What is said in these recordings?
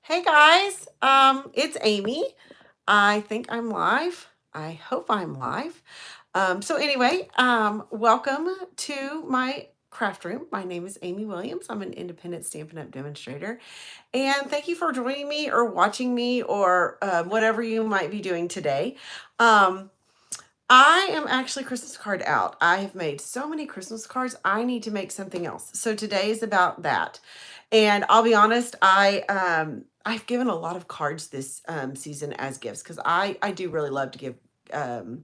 Hey guys, it's Amy. I think I'm live. I hope I'm live. So anyway, welcome to my craft room. My name is Amy Williams. I'm an independent Stampin' Up! Demonstrator. And thank you for joining me or watching me or whatever you might be doing today. Um, I am actually Christmas card out. I have made so many Christmas cards. I need to make something else. So today is about that. And I'll be honest, I've given a lot of cards this season as gifts because I do really love to give um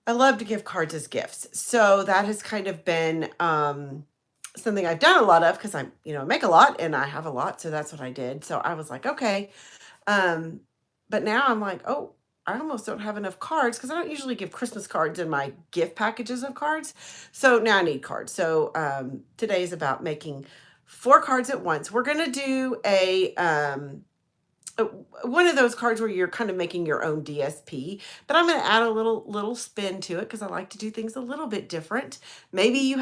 I love to give cards as gifts. So that has kind of been something I've done a lot of because I make a lot and I have a lot. So that's what I did. So I was like, okay, um, but now I'm like, oh, I almost don't have enough cards because I don't usually give Christmas cards in my gift packages of cards. So now I need cards. So today is about making 4 cards at once. We're gonna do uh, one of those cards where you're kind of making your own DSP, but I'm going to add a little spin to it because I like to do things a little bit different. Maybe you've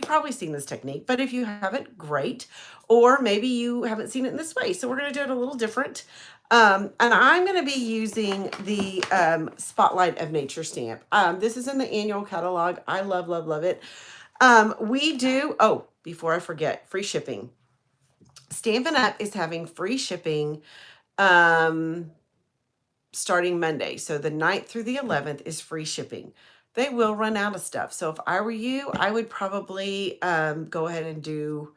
probably seen this technique, but if you haven't, great. Or maybe you haven't seen it in this way. So we're going to do it a little different. And I'm going to be using the Spotlight of Nature stamp. This is in the annual catalog. I love, love, love it. Before I forget, free shipping. Stampin' Up! Is having free shipping um, starting Monday. So the 9th through the 11th is free shipping. They will run out of stuff. So if I were you, I would probably go ahead and do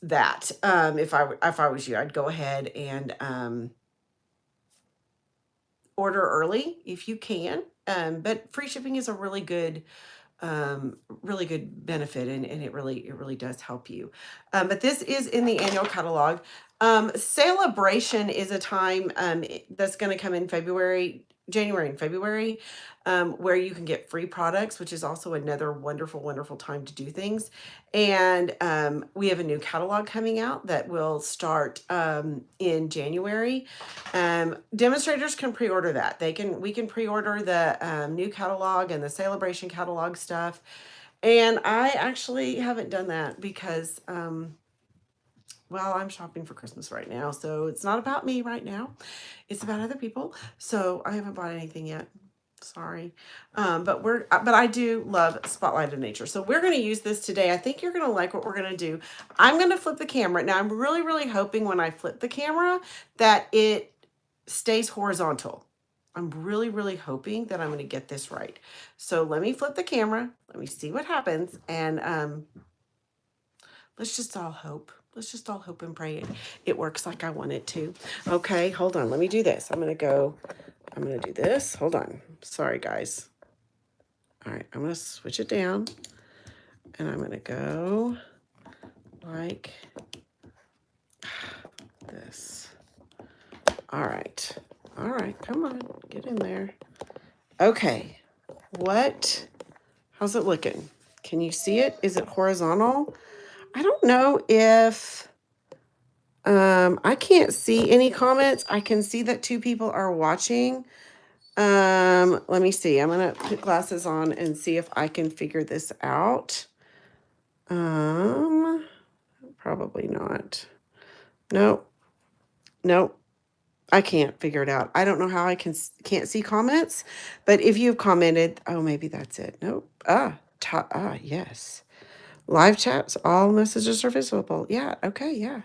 that. If I was you, I'd go ahead and order early if you can. But free shipping is a really good benefit, and it really does help you. But this is in the annual catalog. Celebration is a time that's going to come in January and February, where you can get free products, which is also another wonderful, wonderful time to do things. And we have a new catalog coming out that will start in January. Demonstrators can pre-order that. We can pre-order the new catalog and the celebration catalog stuff. And I actually haven't done that because, well, I'm shopping for Christmas right now. So it's not about me right now. It's about other people. So I haven't bought anything yet. Sorry. But I do love Spotlight of Nature. So we're going to use this today. I think you're going to like what we're going to do. I'm going to flip the camera. Now I'm really, really hoping when I flip the camera that it stays horizontal. I'm really, really hoping that I'm going to get this right. So let me flip the camera. Let me see what happens. And let's just all hope. Let's just all hope and pray it works like I want it to. Okay, hold on. Let me do this. I'm going to do this. Hold on. Sorry, guys. All right, I'm going to switch it down. And I'm going to go like this. All right. All right, come on. Get in there. Okay. How's it looking? Can you see it? Is it horizontal? I don't know if I can't see any comments. I can see that 2 people are watching. Let me see. I'm gonna put glasses on and see if I can figure this out. Probably not. Nope. Nope. I can't figure it out. I don't know how I can't see comments, but if you've commented, oh, maybe that's it. Nope. Yes. Live chats, all messages are visible. Yeah, okay, yeah,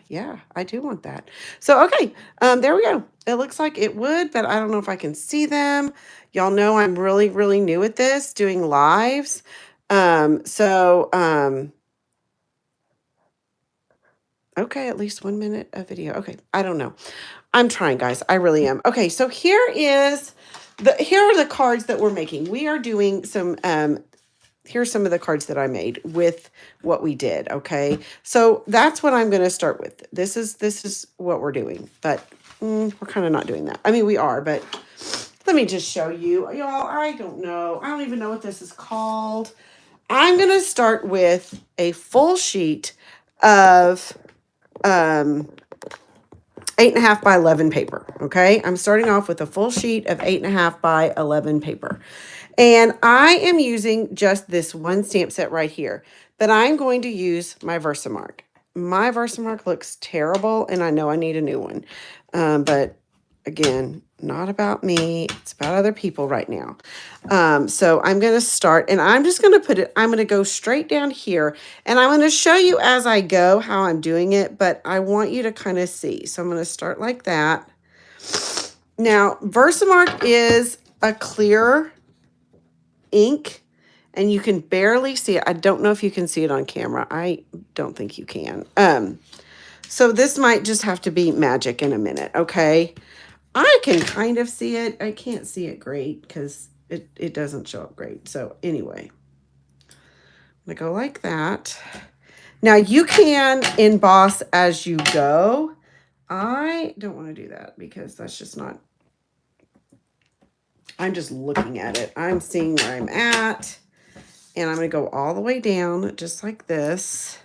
I do want that. So, okay, there we go. It looks like it would, but I don't know if I can see them. Y'all know I'm really, really new at this, doing lives. Okay, at least 1 minute of video. Okay, I don't know. I'm trying, guys. I really am. Okay, so here are the cards that we're making. We are doing some here's some of the cards that I made with what we did, okay? So that's what I'm going to start with. This is what we're doing, but we're kind of not doing that. I mean, we are, but let me just show you. Y'all, I don't know. I don't even know what this is called. I'm going to start with a full sheet of 8.5 by 11 paper, okay? I'm starting off with a full sheet of 8.5 by 11 paper. And I am using just this one stamp set right here, but I'm going to use my Versamark. my Versamark looks terrible, and I know I need a new one. But again, not about me. It's about other people right now. So I'm going to start, and I'm just going to put it, I'm going to go straight down here, and I'm going to show you as I go how I'm doing it, but I want you to kind of see. So I'm going to start like that. Now, Versamark is a clear ink, and you can barely see it. I don't know if you can see it on camera. I don't think you can. So this might just have to be magic in a minute, okay? I can kind of see it. I can't see it great because it doesn't show up great. So anyway, I'm gonna go like that. Now you can emboss as you go. I don't want to do that because that's just not, I'm just looking at it. I'm seeing where I'm at, and I'm going to go all the way down just like this.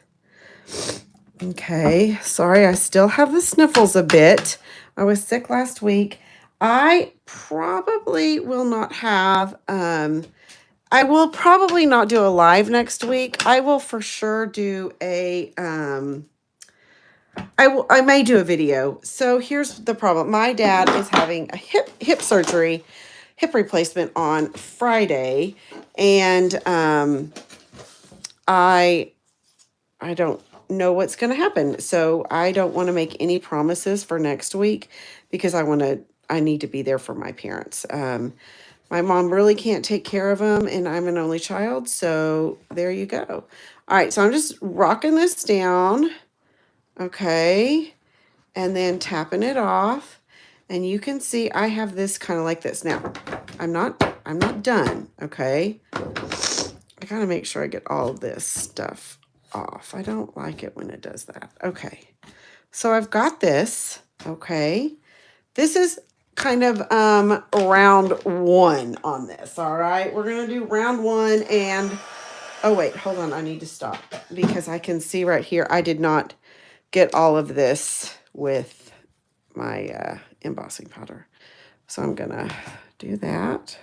Okay, sorry, I still have the sniffles a bit. I was sick last week. I probably will not have, I will probably not do a live next week. I will for sure do a, I may do a video. So here's the problem. My dad is having a hip surgery, hip replacement on Friday, and I don't know what's going to happen. So I don't want to make any promises for next week because I need to be there for my parents. My mom really can't take care of them, and I'm an only child. So there you go. All right. So I'm just rocking this down. Okay. And then tapping it off. And you can see I have this kind of like this. Now, I'm not done. Okay. I gotta make sure I get all of this stuff off. I don't like it when it does that. Okay. So I've got this. Okay. This is kind of round one on this. All right. We're going to do round one, and oh wait, hold on. I need to stop because I can see right here. I did not get all of this with my embossing powder. So I'm going to do that.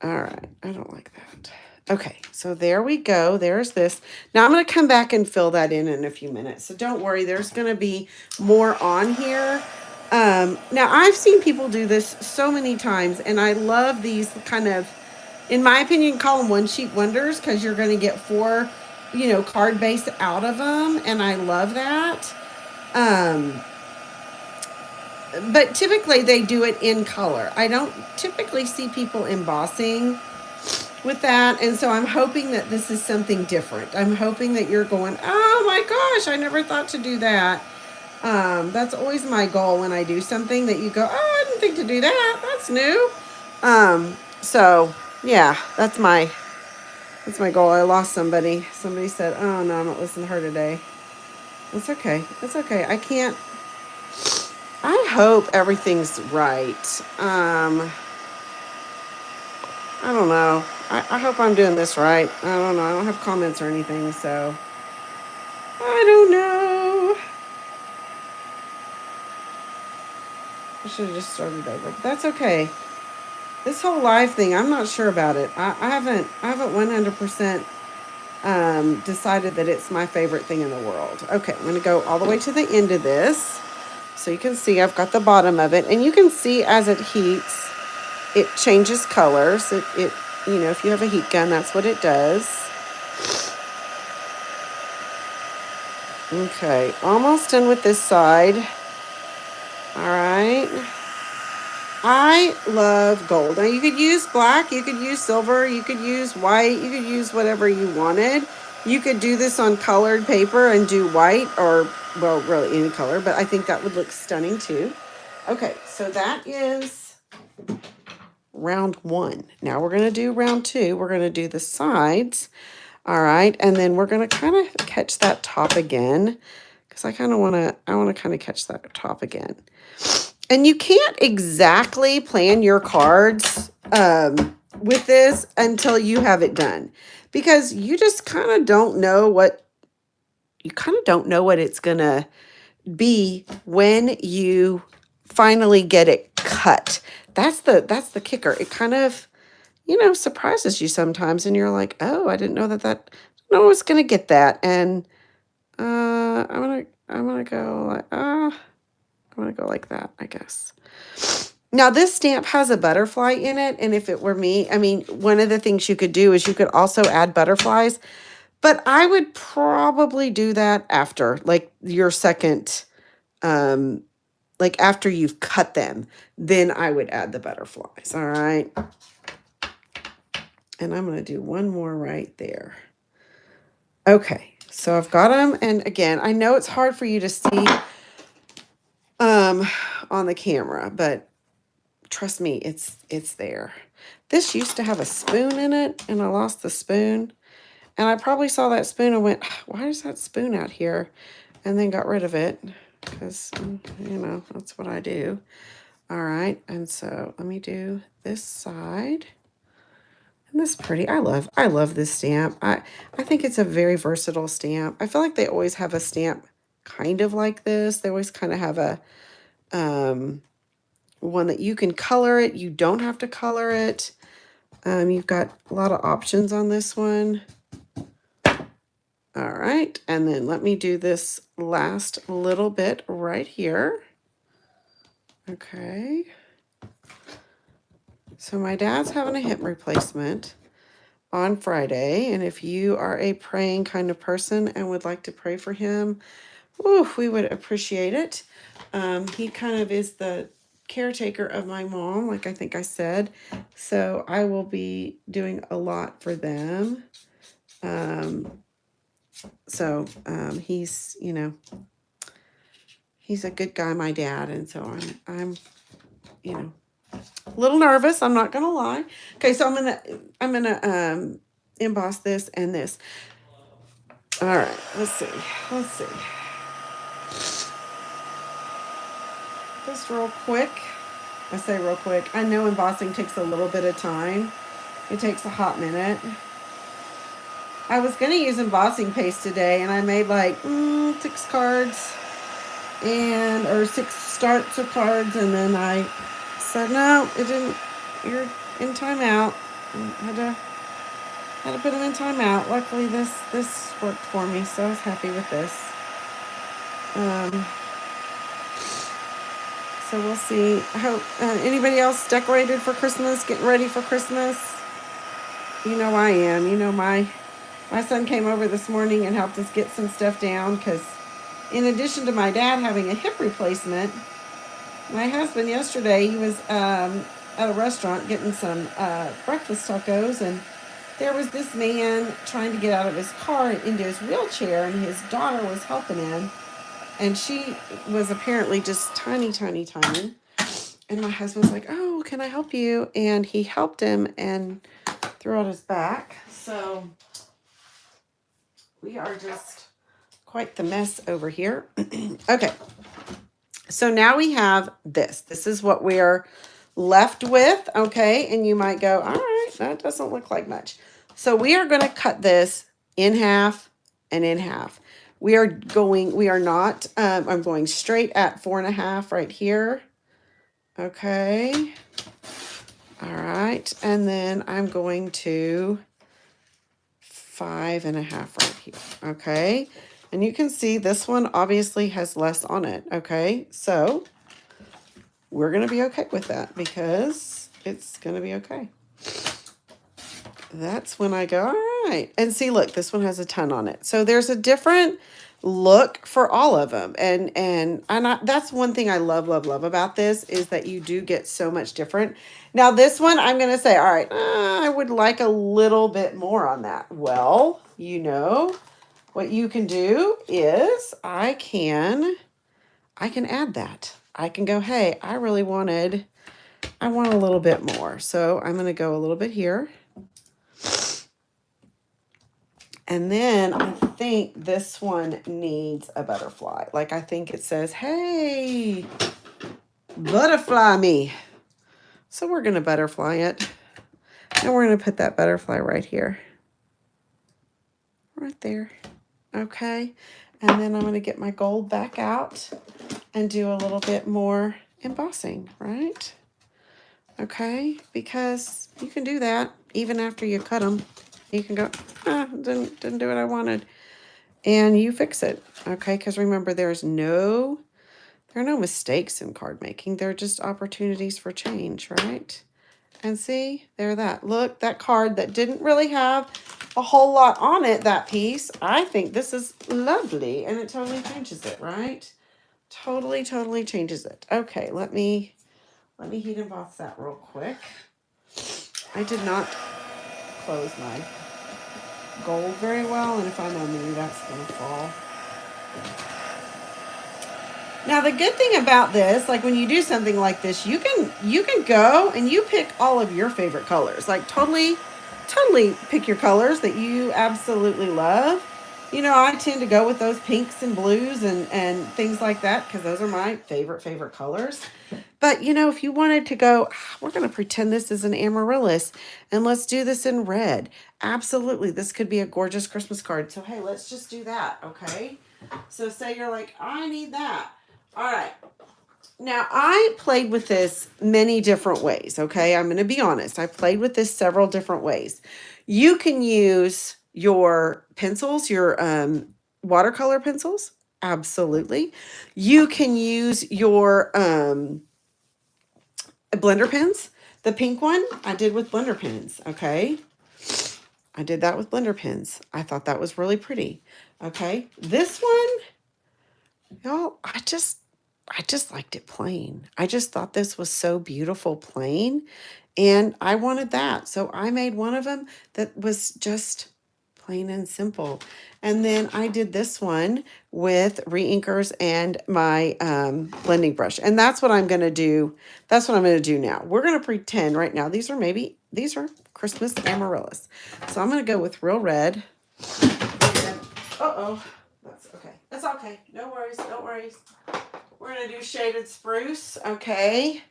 All right. I don't like that. Okay, so there we go. There's this. Now I'm going to come back and fill that in a few minutes. So don't worry, there's going to be more on here. Now I've seen people do this so many times, and I love these kind of, in my opinion, call them one sheet wonders because you're going to get 4, card base out of them, and I love that. But typically they do it in color. I don't typically see people embossing with that, and so I'm hoping that this is something different. I'm hoping that you're going, oh my gosh, I never thought to do that. That's always my goal when I do something, that you go, oh, I didn't think to do that. That's new. So yeah, that's my goal. I lost somebody. Somebody said, oh no, I'm not listening to her today. It's okay. It's okay. I hope everything's right. I don't know. I hope I'm doing this right. I don't know. I don't have comments or anything, so I don't know. I should have just started over, but that's okay. This whole live thing, I'm not sure about it. I haven't 100% decided that it's my favorite thing in the world. Okay, I'm going to go all the way to the end of this. So you can see I've got the bottom of it, and you can see as it heats, it changes colors. It if you have a heat gun, that's what it does. Okay, almost done with this side. All right. I love gold. Now you could use black, you could use silver, you could use white, you could use whatever you wanted. You could do this on colored paper and do white, or, well, really any color, but I think that would look stunning too. Okay, so that is round one. Now we're going to do round two. We're going to do the sides. All right, and then we're going to kind of catch that top again, because I want to kind of catch that top again. And you can't exactly plan your cards with this until you have it done, because you just kind of don't know what it's going to be when you finally get it cut. That's the kicker. It kind of, surprises you sometimes, and you're like, oh, I didn't know that I was going to get that. And I'm gonna go like that, I guess. Now this stamp has a butterfly in it, and if it were me, I mean, one of the things you could do is you could also add butterflies, but I would probably do that after, like your second, like after you've cut them, then I would add the butterflies, all right? And I'm gonna do one more right there. Okay, so I've got them, and again, I know it's hard for you to see on the camera, but trust me, it's there. This used to have a spoon in it, and I lost the spoon. And I probably saw that spoon and went, why is that spoon out here? And then got rid of it because, you know, that's what I do. All right, and so let me do this side. And this is pretty. I love this stamp. I think it's a very versatile stamp. I feel like they always have a stamp kind of like this. They always kind of have a one that you can color it. You don't have to color it. You've got a lot of options on this one. All right, and then let me do this last little bit right here. Okay. So my dad's having a hip replacement on Friday, and if you are a praying kind of person and would like to pray for him, ooh, we would appreciate it. He kind of is the caretaker of my mom, like I think I said, so I will be doing a lot for them. He's, you know, he's a good guy, my dad, and so I'm, you know, a little nervous. I'm not gonna lie. Okay, so I'm gonna emboss this and this. All right, let's see. Just real quick. I say real quick. I know embossing takes a little bit of time. It takes a hot minute. I was gonna use embossing paste today, and I made like 6 cards or 6 starts of cards, and then I said no, it didn't. You're in timeout. Had to put them in timeout. Luckily, this worked for me, so I was happy with this. So we'll see. I hope anybody else decorated for Christmas, getting ready for Christmas. You know I am. You know my son came over this morning and helped us get some stuff down because in addition to my dad having a hip replacement, my husband yesterday, he was at a restaurant getting some breakfast tacos, and there was this man trying to get out of his car and into his wheelchair, and his daughter was helping him, and she was apparently just tiny. And my husband's like, oh, can I help you? And he helped him and threw out his back. So we are just quite the mess over here. Okay. So now we have this. This is what we're left with, okay? And you might go, all right, that doesn't look like much. So we are going to cut this in half and in half. I'm going straight at 4.5 right here. Okay. All right. And then I'm going to 5.5 right here. Okay. And you can see this one obviously has less on it. Okay. So we're going to be okay with that because it's going to be okay. That's when I go, all right. And see, look, this one has a ton on it. So there's a different look for all of them. And that's one thing I love about this is that you do get so much different. Now this one, I'm going to say, all right, I would like a little bit more on that. Well, you know, what you can do is I can add that. I can go, hey, I want a little bit more. So I'm going to go a little bit here. And then I think this one needs a butterfly. Like I think it says, hey, butterfly me. So we're going to butterfly it. And we're going to put that butterfly right here. Right there. Okay. And then I'm going to get my gold back out and do a little bit more embossing, right? Okay. Because you can do that even after you cut them. You can go, didn't do what I wanted. and you fix it. Okay, because remember, there are no mistakes in card making. They're just opportunities for change, right? And see, there that. Look, that card that didn't really have a whole lot on it, that piece. I think this is lovely, and it totally changes it, right? Totally, totally changes it. Okay, let me heat and emboss that real quick. I did not close my gold very well, and if I'm on me, that's gonna fall. Now the good thing about this, like when you do something like this, you can go and you pick all of your favorite colors. Like totally pick your colors that you absolutely love. You know, I tend to go with those pinks and blues and things like that because those are my favorite colors. But you know, if you wanted to go, we're going to pretend this is an amaryllis and let's do this in red. Absolutely, this could be a gorgeous Christmas card. So hey, let's just do that, okay? So say you're like, I need that. All right. Now, I played with this many different ways, okay? I'm going to be honest. I played with this several different ways. You can use your pencils, your watercolor pencils. Absolutely. You can use your blender pens. The pink one I did with blender pens, okay? I did that with blender pens. I thought that was really pretty, okay? This one, y'all, I just liked it plain. I just thought this was so beautiful plain, and I wanted that. So I made one of them that was just plain and simple. And then I did this one with re-inkers and my blending brush. And that's what I'm going to do. That's what I'm going to do now. We're going to pretend right now. These are Christmas amaryllis. So I'm going to go with Real Red. Uh-oh. That's okay. That's okay. No worries. No worries. We're going to do Shaded Spruce, okay?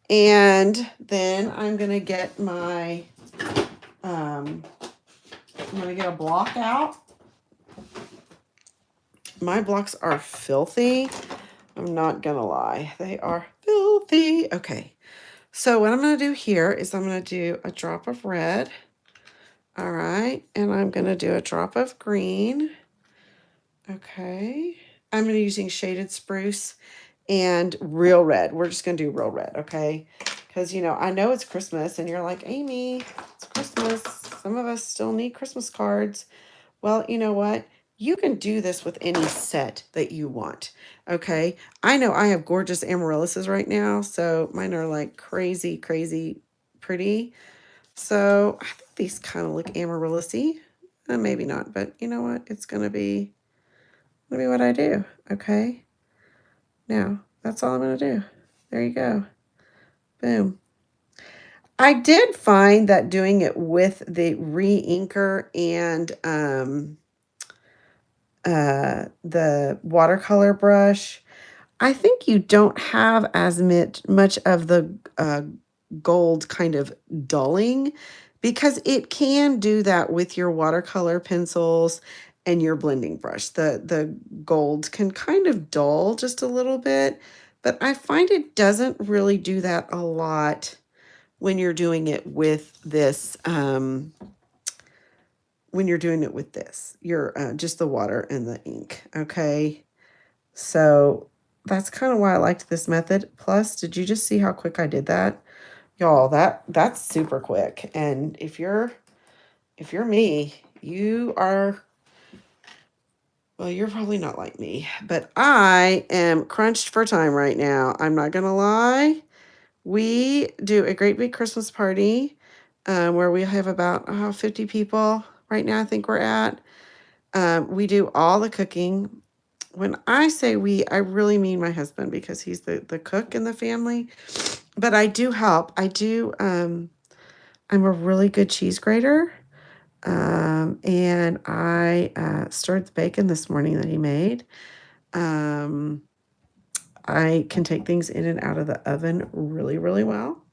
And then I'm going to get my, I'm going to get a block out. My blocks are filthy. I'm not going to lie. They are filthy. Okay. So what I'm going to do here is I'm going to do a drop of red. All right. And I'm going to do a drop of green. Okay. I'm going to be using Shaded Spruce and Real Red. We're just going to do Real Red, okay? Because, you know, I know it's Christmas, and you're like, Amy, it's Christmas. Some of us still need Christmas cards. Well, you know what? You can do this with any set that you want, okay? I know I have gorgeous amaryllises right now, so mine are like crazy, crazy pretty. So I think these kind of look amaryllis-y. Maybe not, but you know what? It's going to be what I do, okay? Now, that's all I'm going to do. There you go. Boom. I did find that doing it with the re-inker and the watercolor brush, I think you don't have as much of the gold kind of dulling, because it can do that with your watercolor pencils and your blending brush. The gold can kind of dull just a little bit, but I find it doesn't really do that a lot when you're doing it with this, you're just the water and the ink, okay? So that's kind of why I liked this method. Plus, did you just see how quick I did that? Y'all, that's super quick. And if you're me, you are, well, you're probably not like me, but I am crunched for time right now. I'm not gonna lie. We do a great big Christmas party where we have about 50 people right now, I think we're at. We do all the cooking. When I say we, I really mean my husband, because he's the cook in the family. But I do help. I'm a really good cheese grater. And I stirred the bacon this morning that he made. I can take things in and out of the oven really, really well.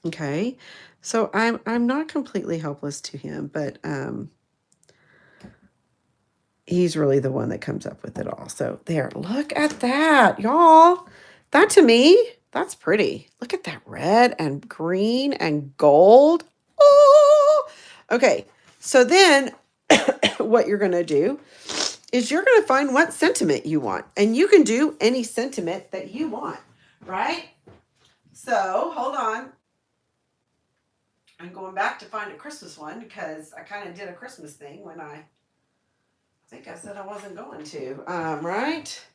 Okay. So I'm not completely helpless to him, but he's really the one that comes up with it all. So there, look at that, y'all. That, to me, that's pretty. Look at that red and green and gold. Oh, okay. So then what you're going to do is you're going to find what sentiment you want. And you can do any sentiment that you want, right? So hold on. I'm going back to find a Christmas one because I kind of did a Christmas thing when I think I said I wasn't going to. Right?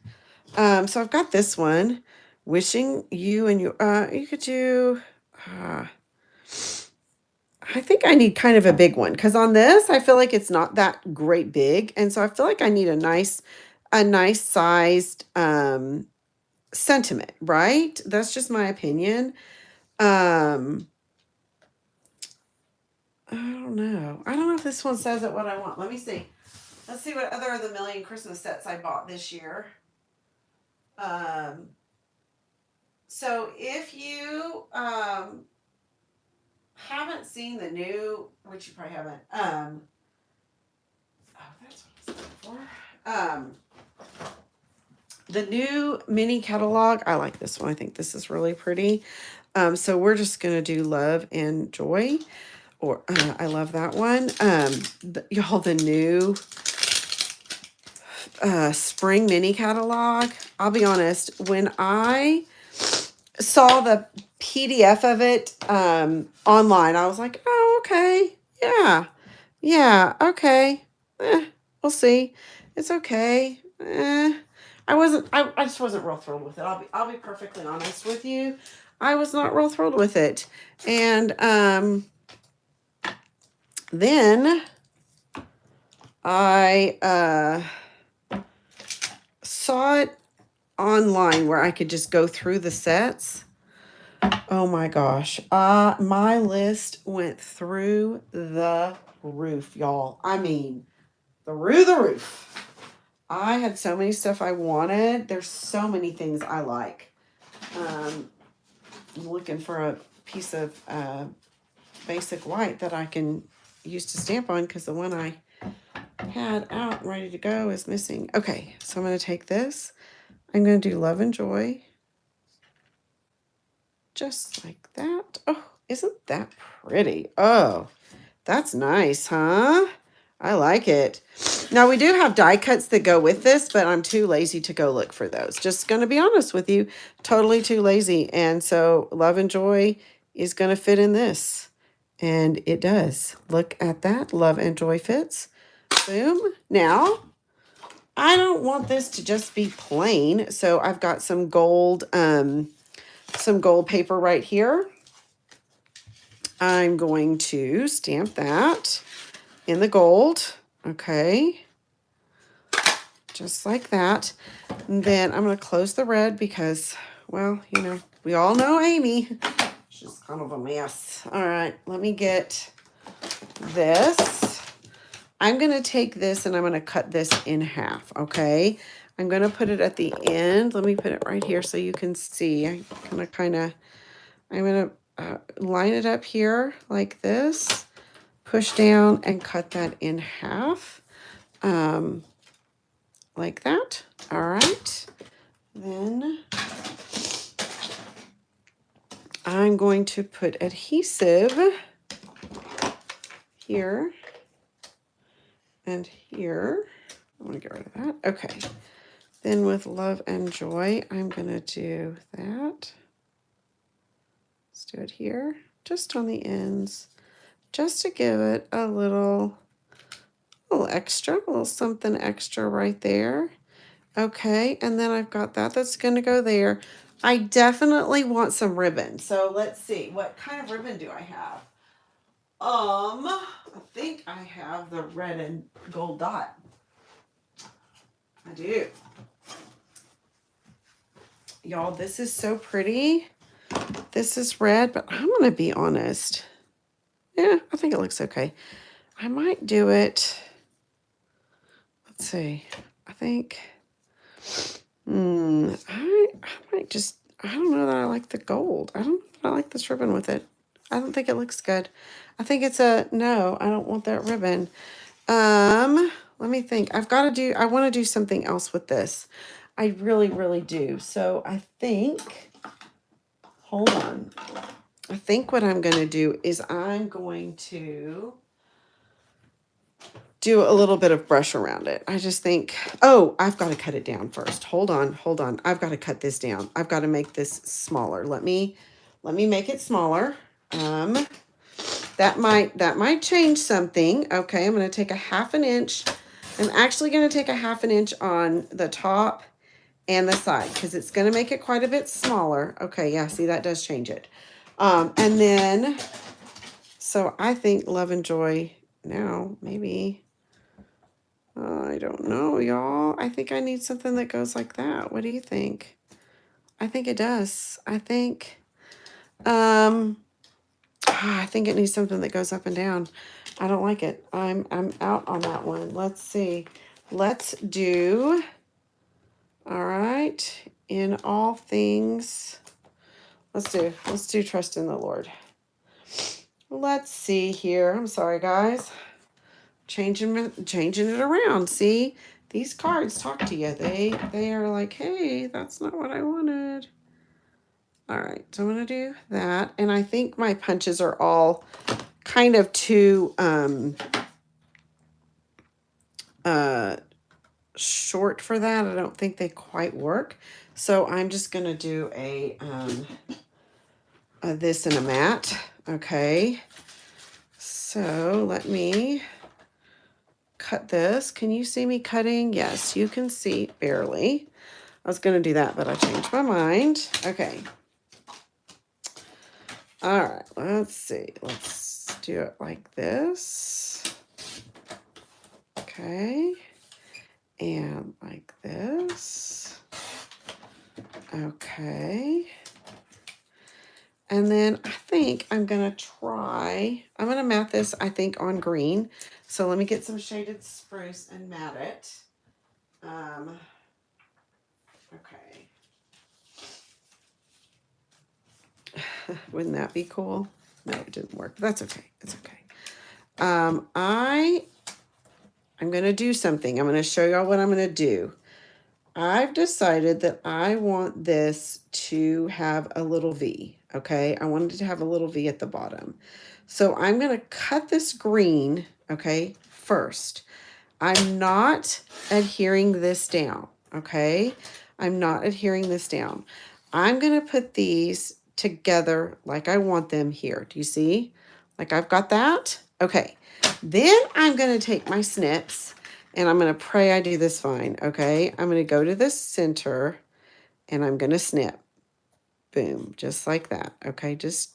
So I've got this one. Wishing you and you could do, I think I need kind of a big one because on this, I feel like it's not that great big. And so I feel like I need a nice sized, sentiment, right? That's just my opinion. I don't know. I don't know if this one says it what I want. Let me see. Let's see what other of the million Christmas sets I bought this year. So if you haven't seen the new, which you probably haven't, oh, that's what I was looking for. The new mini catalog, I like this one. I think this is really pretty. So we're just gonna do Love and Joy, or I love that one. Y'all, the new spring mini catalog. I'll be honest, when I saw the PDF of it online, I was like, oh, okay, yeah, okay, we'll see. It's okay. I just wasn't real thrilled with it. I'll be perfectly honest with you. I was not real thrilled with it. And then I saw it online where I could just go through the sets. Oh my gosh. My list went through the roof, y'all. I mean, through the roof. I had so many stuff I wanted. There's so many things I like. I'm looking for a piece of basic white that I can use to stamp on because the one I had out ready to go is missing. Okay, so I'm going to take this. I'm going to do Love and Joy. Just like that. Oh, isn't that pretty? Oh, that's nice, huh? I like it. Now, we do have die cuts that go with this, but I'm too lazy to go look for those. Just going to be honest with you. Totally too lazy. And so Love and Joy is going to fit in this. And it does. Look at that. Love and Joy fits. Boom. Now, I don't want this to just be plain. So I've got some gold paper right here. I'm going to stamp that in the gold. Okay. Just like that. And then I'm going to close the red because, well, you know, we all know Amy. She's kind of a mess. All right. Let me get this. I'm going to take this and I'm going to cut this in half. Okay. I'm going to put it at the end. Let me put it right here so you can see. I'm going to line it up here like this, push down and cut that in half, like that. All right. Then I'm going to put adhesive here and here. I'm going to get rid of that. Okay. Then with Love and Joy, I'm going to do that. Let's do it here, just on the ends, just to give it a little extra, a little something extra right there. Okay, and then I've got that's going to go there. I definitely want some ribbon. So let's see, what kind of ribbon do I have? I think I have the red and gold dot. I do. Y'all, this is so pretty. This is red, but I'm going to be honest. Yeah, I think it looks okay. I might do it. Let's see. I think, I might just, I don't know that I like the gold. I don't know that I like this ribbon with it. I don't think it looks good. I think it's no, I don't want that ribbon. Let me think. I want to do something else with this. I really, really do. So I think, hold on. I think what I'm going to do is I'm going to do a little bit of brush around it. I just think, oh, I've got to cut it down first. Hold on. I've got to cut this down. I've got to make this smaller. Let me make it smaller. That might change something. Okay, I'm going to take a 1/2 inch. I'm actually going to take a 1/2 inch on the top and the side because it's going to make it quite a bit smaller. Okay, yeah, see, that does change it. And then, so I think Love and Joy now, maybe, I don't know, y'all. I think I need something that goes like that. What do you think? I think it does. I think it needs something that goes up and down. I don't like it. I'm out on that one. Let's see. Let's do, all right, in all things, let's do trust in the Lord. Let's see here. I'm sorry, guys. Changing it around. See, these cards talk to you. They are like, hey, that's not what I wanted. All right, so I'm gonna do that, and I think my punches are all kind of too short for that. I don't think they quite work, so I'm just gonna do a this and a mat. Okay, so let me cut this. Can you see me cutting? Yes, you can see, barely. I was gonna do that, but I changed my mind. Okay. All right, let's see. Let's do it like this. Okay. And like this. Okay. And then I think I'm going to mat this, I think, on green. So let me get some shaded spruce and mat it. Okay. Wouldn't that be cool? No, it didn't work. But that's okay. It's okay. I'm going to do something. I'm going to show y'all what I'm going to do. I've decided that I want this to have a little V, okay? I wanted it to have a little V at the bottom. So I'm going to cut this green, okay, first. I'm not adhering this down, okay? I'm not adhering this down. I'm going to put these together like I want them here. Do you see? Like I've got that? Okay. Then I'm going to take my snips and I'm going to pray I do this fine, okay? I'm going to go to the center and I'm going to snip. Boom, just like that, okay? Just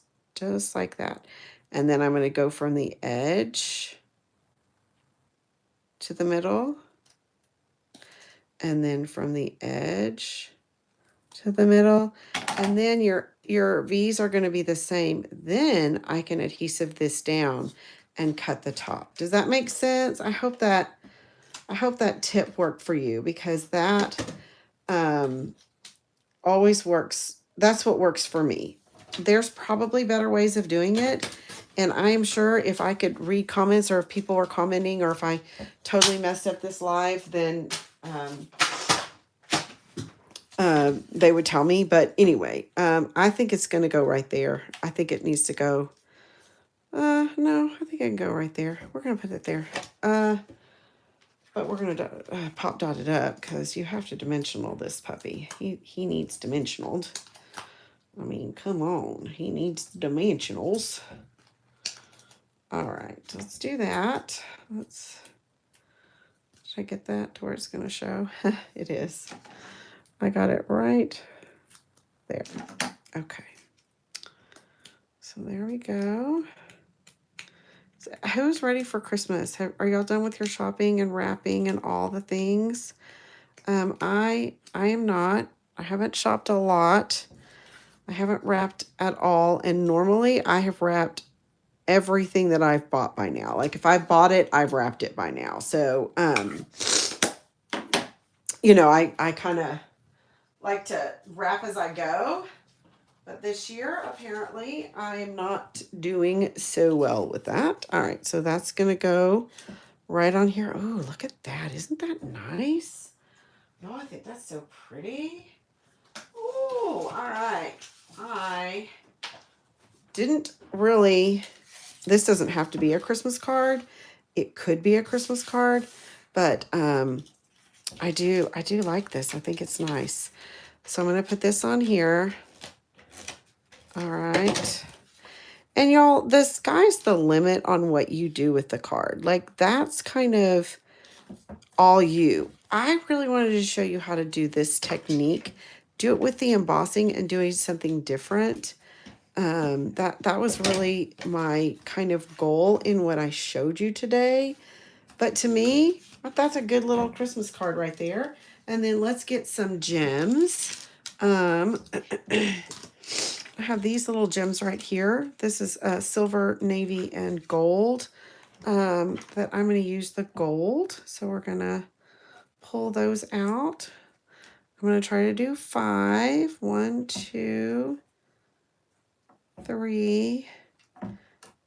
like that. And then I'm going to go from the edge to the middle. And then from the edge to the middle. And then your V's are going to be the same. Then I can adhesive this down and cut the top. Does that make sense? I hope that tip worked for you because that always works. That's what works for me. There's probably better ways of doing it. And I am sure if I could read comments or if people are commenting or if I totally messed up this live, then they would tell me. But anyway, I think it's going to go right there. I think it needs to go. No, I think I can go right there. We're going to put it there. But we're going to pop dot it up because you have to dimensional this puppy. He needs dimensionaled. I mean, come on. He needs dimensionals. All right, let's do that. Should I get that to where it's going to show? It is. I got it right there. Okay. So there we go. So who's ready for Christmas? Are y'all done with your shopping and wrapping and all the things? I am not. I haven't shopped a lot. I haven't wrapped at all. And normally I have wrapped everything that I've bought by now. Like if I bought it, I've wrapped it by now. So, you know, I kind of like to wrap as I go. But this year, apparently, I am not doing so well with that. All right, so that's going to go right on here. Oh, look at that. Isn't that nice? No, I think that's so pretty. Oh, all right. I didn't really, this doesn't have to be a Christmas card. it could be a Christmas card, but I do like this. I think it's nice. So I'm going to put this on here. All right. And y'all, the sky's the limit on what you do with the card. Like, that's kind of all you. I really wanted to show you how to do this technique. Do it with the embossing and doing something different. That was really my kind of goal in what I showed you today. But to me, that's a good little Christmas card right there. And then let's get some gems. I have these little gems right here. This is silver, navy, and gold. That I'm going to use the gold. So we're going to pull those out. I'm going to try to do 5. 1, 2, 3.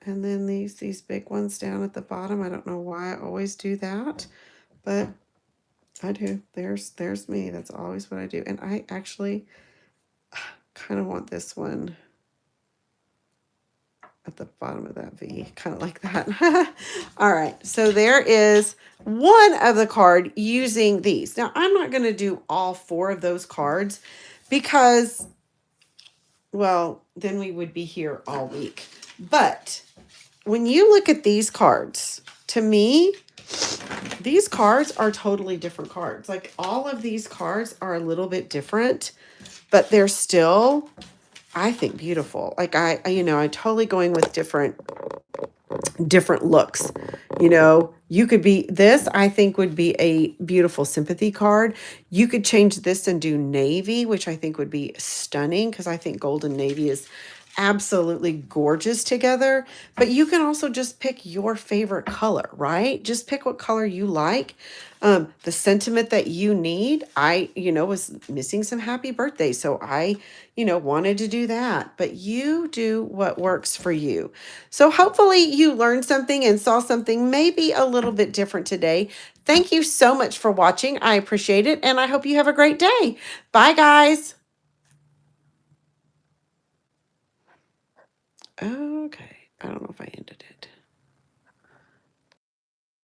And then these big ones down at the bottom. I don't know why I always do that, but I do. There's me. That's always what I do. And I actually kind of want this one at the bottom of that V, kind of like that. All right, so there is one of the card using these. Now, I'm not going to do all 4 of those cards because, well, then we would be here all week. But when you look at these cards, to me, these cards are totally different cards. Like, all of these cards are a little bit different, but they're still, I think, beautiful. Like, I totally going with different looks. You could be, this I think would be a beautiful sympathy card. You could change this and do navy, which I think would be stunning because I think gold and navy is absolutely gorgeous together. But you can also just pick your favorite color, right? Just pick what color you like. The sentiment that you need. I, was missing some happy birthday. So I, wanted to do that. But you do what works for you. So hopefully you learned something and saw something maybe a little bit different today. Thank you so much for watching. I appreciate it. And I hope you have a great day. Bye, guys. Okay. I don't know if I ended it.